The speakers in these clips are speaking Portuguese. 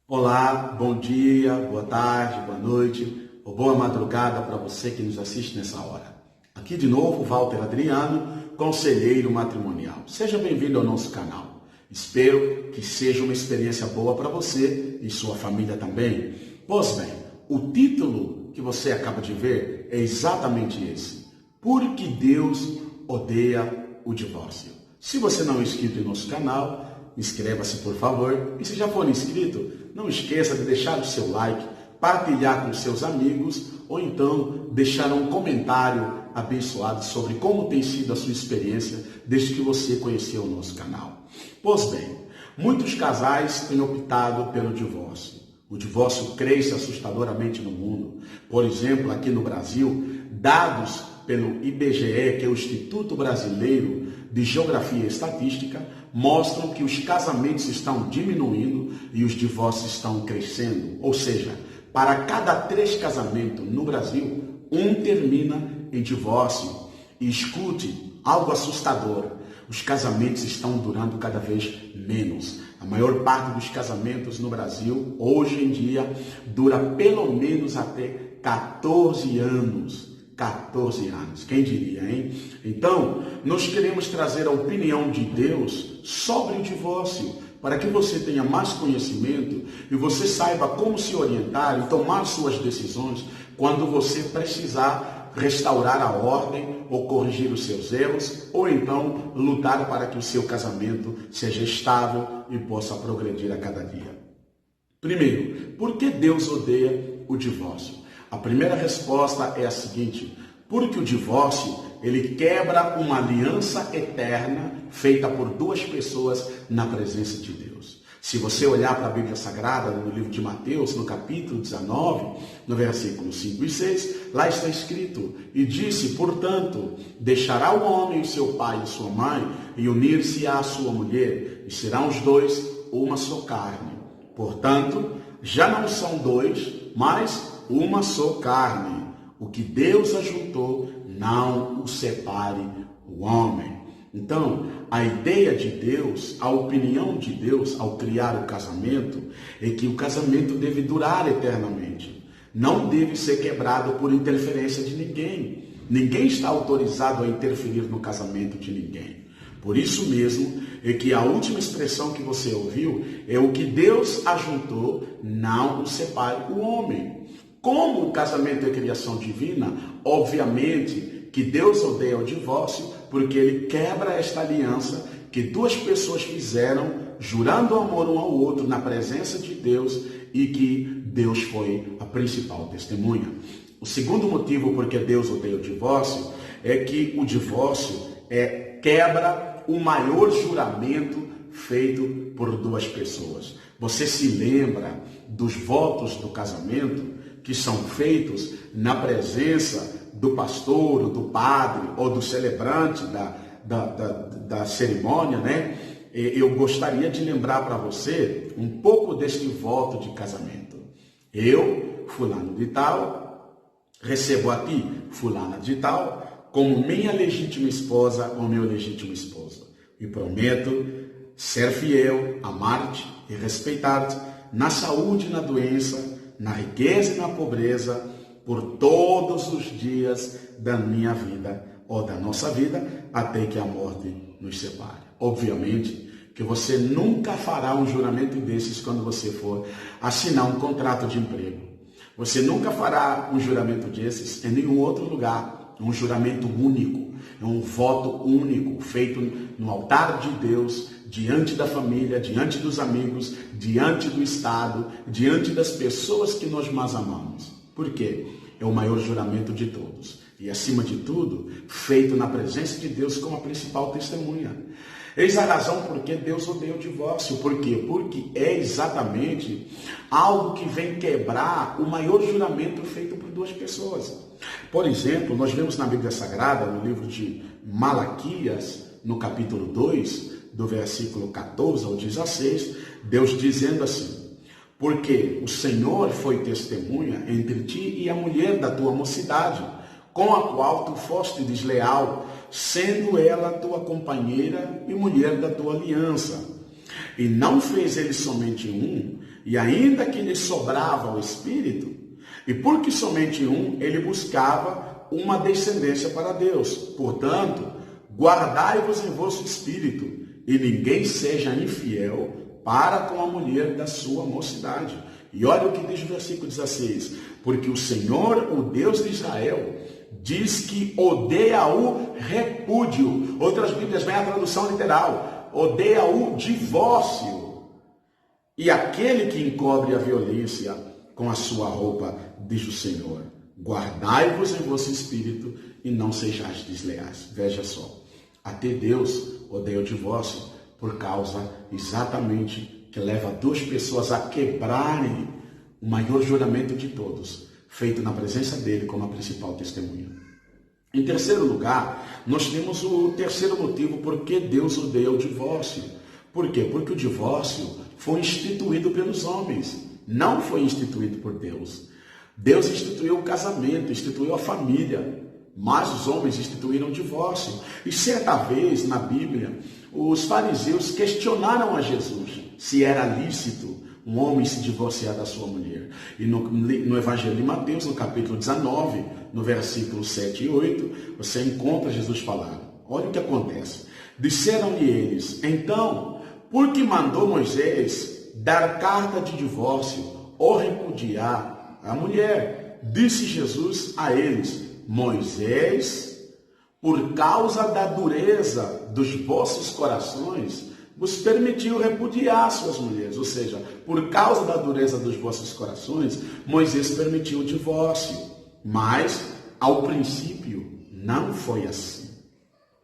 Olá, bom dia, boa tarde, boa noite ou boa madrugada para você que nos assiste nessa hora. Aqui de novo, Walter Adriano, conselheiro matrimonial. Seja bem-vindo ao nosso canal. Espero que seja uma experiência boa para você e sua família também. Pois bem, o título que você acaba de ver é exatamente esse. Por que Deus odeia o divórcio? Se você não é inscrito em nosso canal, inscreva-se, por favor. E se já for inscrito, não esqueça de deixar o seu like, partilhar com seus amigos ou então deixar um comentário abençoado sobre como tem sido a sua experiência desde que você conheceu o nosso canal. Pois bem, muitos casais têm optado pelo divórcio. O divórcio cresce assustadoramente no mundo. Por exemplo, aqui no Brasil, dados pelo IBGE, que é o Instituto Brasileiro de Geografia e Estatística, mostram que os casamentos estão diminuindo e os divórcios estão crescendo. Ou seja, para cada 3 casamentos no Brasil, 1 termina em divórcio. E escute, algo assustador, os casamentos estão durando cada vez menos. A maior parte dos casamentos no Brasil, hoje em dia, dura pelo menos até 14 anos. 14 anos, quem diria, hein? Então, nós queremos trazer a opinião de Deus sobre o divórcio, para que você tenha mais conhecimento e você saiba como se orientar e tomar suas decisões quando você precisar restaurar a ordem ou corrigir os seus erros, ou então lutar para que o seu casamento seja estável e possa progredir a cada dia. Primeiro, por que Deus odeia o divórcio? A primeira resposta é a seguinte: porque o divórcio, ele quebra uma aliança eterna feita por 2 pessoas na presença de Deus. Se você olhar para a Bíblia Sagrada, no livro de Mateus, no capítulo 19, no versículo 5 e 6, lá está escrito: e disse, portanto, deixará o homem o seu pai e sua mãe, e unir-se à sua mulher, e serão os 2 uma só carne. Portanto, já não são 2, mas uma só carne. O que Deus ajuntou, não o separe o homem. Então, a ideia de Deus, a opinião de Deus ao criar o casamento, é que o casamento deve durar eternamente. Não deve ser quebrado por interferência de ninguém. Ninguém está autorizado a interferir no casamento de ninguém. Por isso mesmo é que a última expressão que você ouviu é: o que Deus ajuntou, não o separe o homem. Como o casamento é criação divina, obviamente que Deus odeia o divórcio, porque ele quebra esta aliança que 2 pessoas fizeram, jurando amor um ao outro na presença de Deus, e que Deus foi a principal testemunha. O segundo motivo por que Deus odeia o divórcio é que o divórcio quebra o maior juramento feito por 2 pessoas. Você se lembra dos votos do casamento que são feitos na presença do pastor, ou do padre, ou do celebrante da cerimônia, né? Eu gostaria de lembrar para você um pouco deste voto de casamento. Eu, fulano de tal, recebo a ti, fulana de tal, como minha legítima esposa ou meu legítimo esposo. E prometo ser fiel, amar-te e respeitar-te na saúde e na doença, na riqueza e na pobreza, por todos os dias da minha vida ou da nossa vida, até que a morte nos separe. Obviamente que você nunca fará um juramento desses quando você for assinar um contrato de emprego. Você nunca fará um juramento desses em nenhum outro lugar. É um juramento único, é um voto único, feito no altar de Deus, diante da família, diante dos amigos, diante do Estado, diante das pessoas que nós mais amamos. Por quê? É o maior juramento de todos. E, acima de tudo, feito na presença de Deus como a principal testemunha. Eis a razão por que Deus odeia o divórcio. Por quê? Porque é exatamente algo que vem quebrar o maior juramento feito por 2 pessoas. Por exemplo, nós vemos na Bíblia Sagrada, no livro de Malaquias, no capítulo 2, do versículo 14 ao 16, Deus dizendo assim: porque o Senhor foi testemunha entre ti e a mulher da tua mocidade, com a qual tu foste desleal, sendo ela tua companheira e mulher da tua aliança. E não fez ele somente um, e ainda que lhe sobrava o espírito, e porque somente um, ele buscava uma descendência para Deus. Portanto, guardai-vos em vosso espírito, e ninguém seja infiel para com a mulher da sua mocidade. E olha o que diz o versículo 16. Porque o Senhor, o Deus de Israel, diz que odeia o repúdio. Outras Bíblias vem a tradução literal. Odeia o divórcio. E aquele que encobre a violência com a sua roupa, diz o Senhor. Guardai-vos em vosso espírito e não sejais desleais. Veja só. Até Deus odeia o divórcio por causa exatamente que leva duas pessoas a quebrarem o maior juramento de todos, feito na presença dele como a principal testemunha. Em terceiro lugar, nós temos o terceiro motivo por que Deus odeia o divórcio. Por quê? Porque o divórcio foi instituído pelos homens, não foi instituído por Deus. Deus instituiu o casamento, instituiu a família, mas os homens instituíram o divórcio. E certa vez, na Bíblia, os fariseus questionaram a Jesus se era lícito um homem se divorciar da sua mulher. E no Evangelho de Mateus, no capítulo 19, no versículo 7 e 8, você encontra Jesus falando. Olha o que acontece. Disseram-lhe eles, então, por que mandou Moisés dar carta de divórcio ou repudiar a mulher? Disse Jesus a eles, Moisés, por causa da dureza dos vossos corações, vos permitiu repudiar suas mulheres. Ou seja, por causa da dureza dos vossos corações, Moisés permitiu o divórcio. Mas, ao princípio, não foi assim.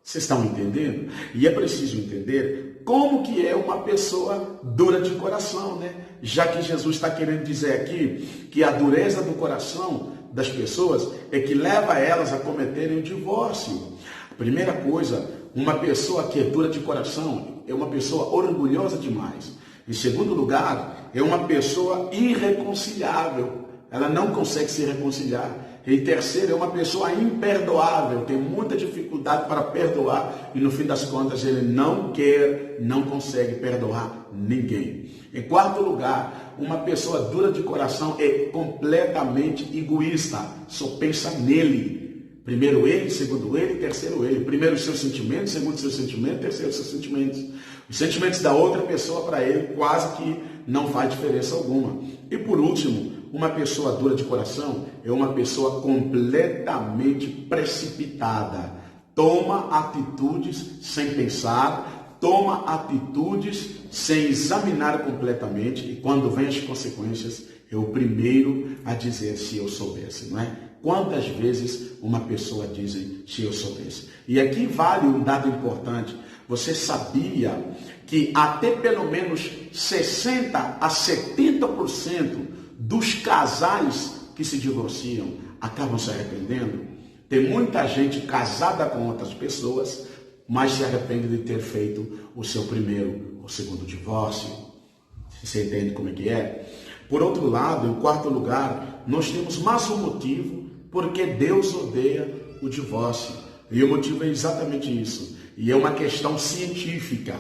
Vocês estão entendendo? E é preciso entender como que é uma pessoa dura de coração, né? Já que Jesus está querendo dizer aqui que a dureza do coração das pessoas é que leva elas a cometerem o divórcio. A primeira coisa, uma pessoa que é dura de coração é uma pessoa orgulhosa demais. Em segundo lugar, é uma pessoa irreconciliável. Ela não consegue se reconciliar. Em terceiro, é uma pessoa imperdoável, tem muita dificuldade para perdoar e no fim das contas ele não quer, não consegue perdoar ninguém. Em quarto lugar, uma pessoa dura de coração é completamente egoísta, só pensa nele. Primeiro ele, segundo ele, terceiro ele. Primeiro os seus sentimentos, segundo os seus sentimentos, terceiro os seus sentimentos. Os sentimentos da outra pessoa para ele quase que não faz diferença alguma. E por último, uma pessoa dura de coração é uma pessoa completamente precipitada. Toma atitudes sem pensar, toma atitudes sem examinar completamente e quando vem as consequências, é o primeiro a dizer se eu soubesse, não é? Quantas vezes uma pessoa diz se eu soubesse? E aqui vale um dado importante. Você sabia que até pelo menos 60 a 70% dos casais que se divorciam acabam se arrependendo? Tem muita gente casada com outras pessoas, mas se arrepende de ter feito o seu primeiro ou segundo divórcio. Você entende como é que é? Por outro lado, em quarto lugar, nós temos mais um motivo porque Deus odeia o divórcio. E o motivo é exatamente isso. E é uma questão científica.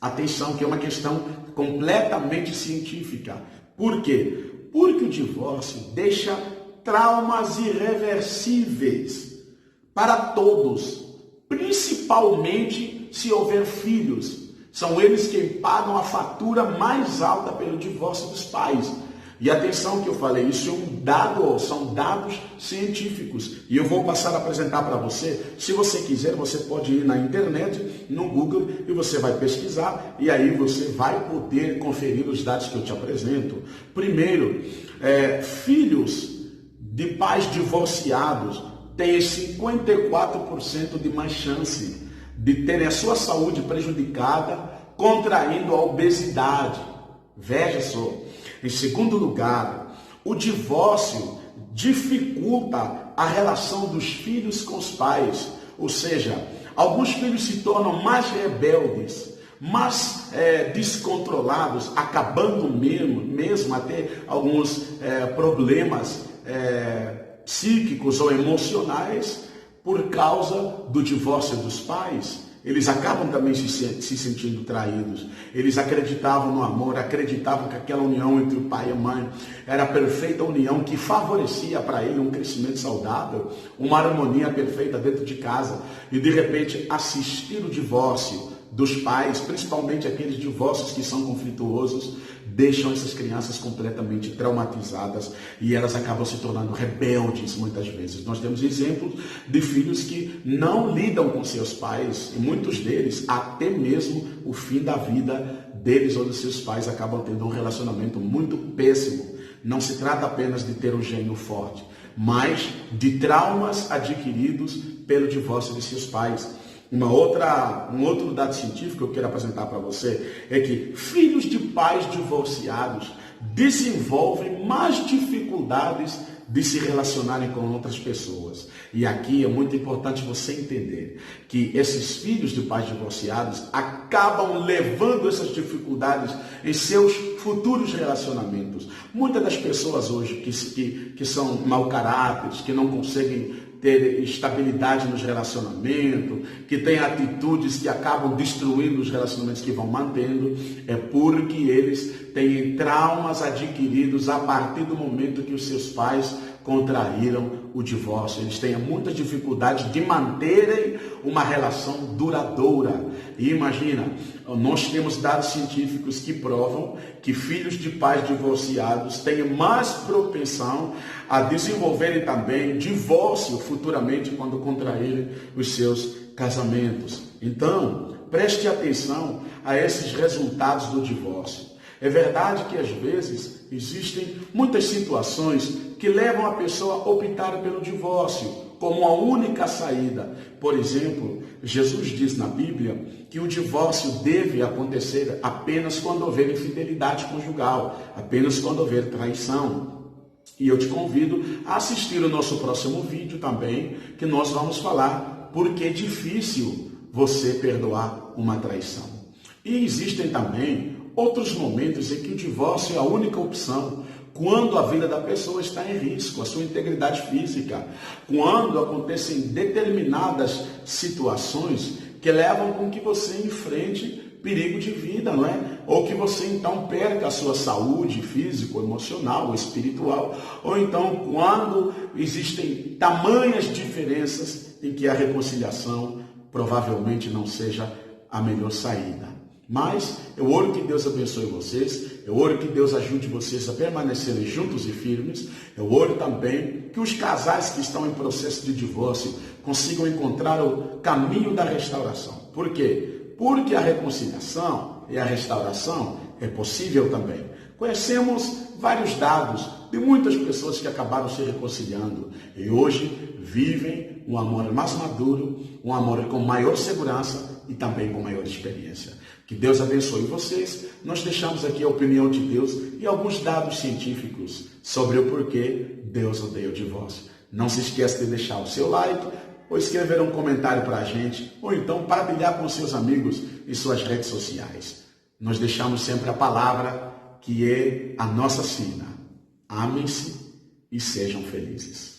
Atenção, que é uma questão completamente científica. Por quê? Porque o divórcio deixa traumas irreversíveis para todos, principalmente se houver filhos. São eles quem pagam a fatura mais alta pelo divórcio dos pais. E atenção que eu falei, isso é um dado, são dados científicos. E eu vou passar a apresentar para você. Se você quiser, você pode ir na internet, no Google, e você vai pesquisar. E aí você vai poder conferir os dados que eu te apresento. Primeiro, filhos de pais divorciados têm 54% de mais chance de terem a sua saúde prejudicada contraindo a obesidade. Veja só. Em segundo lugar, o divórcio dificulta a relação dos filhos com os pais. Ou seja, alguns filhos se tornam mais rebeldes, mais descontrolados, acabando mesmo a ter alguns problemas psíquicos ou emocionais por causa do divórcio dos pais. eles acabam também se sentindo traídos. Eles acreditavam no amor, acreditavam que aquela união entre o pai e a mãe era a perfeita união que favorecia para ele um crescimento saudável, uma harmonia perfeita dentro de casa. E de repente assistir o divórcio dos pais, principalmente aqueles divórcios que são conflituosos, deixam essas crianças completamente traumatizadas e elas acabam se tornando rebeldes muitas vezes. Nós temos exemplos de filhos que não lidam com seus pais e muitos deles, até mesmo o fim da vida deles ou dos seus pais, acabam tendo um relacionamento muito péssimo. Não se trata apenas de ter um gênio forte, mas de traumas adquiridos pelo divórcio de seus pais. Um outro dado científico que eu quero apresentar para você é que filhos de pais divorciados desenvolvem mais dificuldades de se relacionarem com outras pessoas. E aqui é muito importante você entender que esses filhos de pais divorciados acabam levando essas dificuldades em seus futuros relacionamentos. Muitas das pessoas hoje que são mau caráteres, que não conseguem ter estabilidade nos relacionamentos, que têm atitudes que acabam destruindo os relacionamentos que vão mantendo, é porque eles têm traumas adquiridos a partir do momento que os seus pais contraíram o divórcio. Eles têm muita dificuldade de manterem uma relação duradoura. E imagina, nós temos dados científicos que provam que filhos de pais divorciados têm mais propensão a desenvolverem também divórcio futuramente quando contraírem os seus casamentos. Então, preste atenção a esses resultados do divórcio. É verdade que às vezes existem muitas situações que levam a pessoa a optar pelo divórcio como a única saída. Por exemplo, Jesus diz na Bíblia que o divórcio deve acontecer apenas quando houver infidelidade conjugal, apenas quando houver traição. E eu te convido a assistir o nosso próximo vídeo também, que nós vamos falar porque é difícil você perdoar uma traição. E existem também outros momentos em que o divórcio é a única opção, quando a vida da pessoa está em risco, a sua integridade física, quando acontecem determinadas situações que levam com que você enfrente perigo de vida, não é? Ou que você então perca a sua saúde física, emocional, ou espiritual, ou então quando existem tamanhas diferenças em que a reconciliação provavelmente não seja a melhor saída. Mas eu oro que Deus abençoe vocês, eu oro que Deus ajude vocês a permanecerem juntos e firmes, eu oro também que os casais que estão em processo de divórcio consigam encontrar o caminho da restauração. Por quê? Porque a reconciliação e a restauração é possível também. Conhecemos vários dados de muitas pessoas que acabaram se reconciliando e hoje vivem um amor mais maduro, um amor com maior segurança e também com maior experiência. Que Deus abençoe vocês. Nós deixamos aqui a opinião de Deus e alguns dados científicos sobre o porquê Deus odeia o divórcio. Não se esqueça de deixar o seu like, ou escrever um comentário para a gente, ou então partilhar com seus amigos em suas redes sociais. Nós deixamos sempre a palavra que é a nossa sina. Amem-se e sejam felizes.